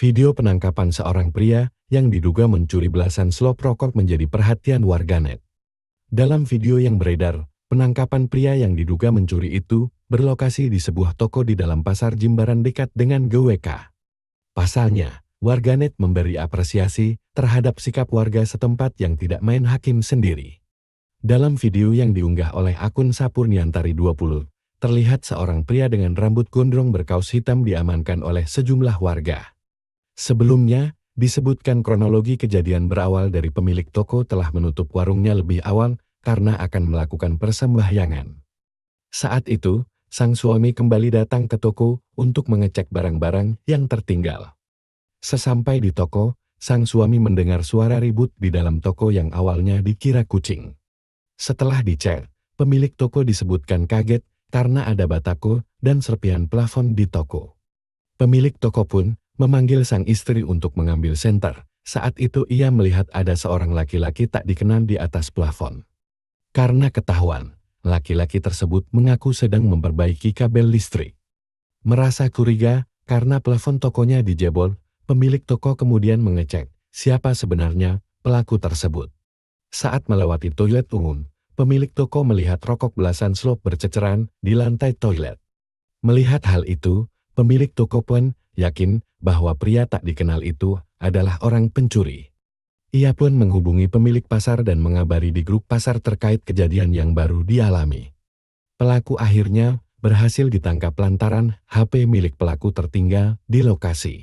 Video penangkapan seorang pria yang diduga mencuri belasan slop rokok menjadi perhatian warganet. Dalam video yang beredar, penangkapan pria yang diduga mencuri itu berlokasi di sebuah toko di dalam pasar Jimbaran dekat dengan GWK. Pasalnya, warganet memberi apresiasi terhadap sikap warga setempat yang tidak main hakim sendiri. Dalam video yang diunggah oleh akun Sapurniantari 20, terlihat seorang pria dengan rambut gondrong berkaus hitam diamankan oleh sejumlah warga. Sebelumnya, disebutkan kronologi kejadian berawal dari pemilik toko telah menutup warungnya lebih awal karena akan melakukan persembahyangan. Saat itu, sang suami kembali datang ke toko untuk mengecek barang-barang yang tertinggal. Sesampai di toko, sang suami mendengar suara ribut di dalam toko yang awalnya dikira kucing. Setelah dicek, pemilik toko disebutkan kaget karena ada batako dan serpihan plafon di toko. Pemilik toko pun memanggil sang istri untuk mengambil senter. Saat itu ia melihat ada seorang laki-laki tak dikenal di atas plafon. Karena ketahuan, laki-laki tersebut mengaku sedang memperbaiki kabel listrik. Merasa curiga karena plafon tokonya dijebol, pemilik toko kemudian mengecek siapa sebenarnya pelaku tersebut. Saat melewati toilet umum, pemilik toko melihat rokok belasan slop berceceran di lantai toilet. Melihat hal itu, pemilik toko pun yakin bahwa pria tak dikenal itu adalah orang pencuri. Ia pun menghubungi pemilik pasar dan mengabari di grup pasar terkait kejadian yang baru dialami. Pelaku akhirnya berhasil ditangkap lantaran HP milik pelaku tertinggal di lokasi.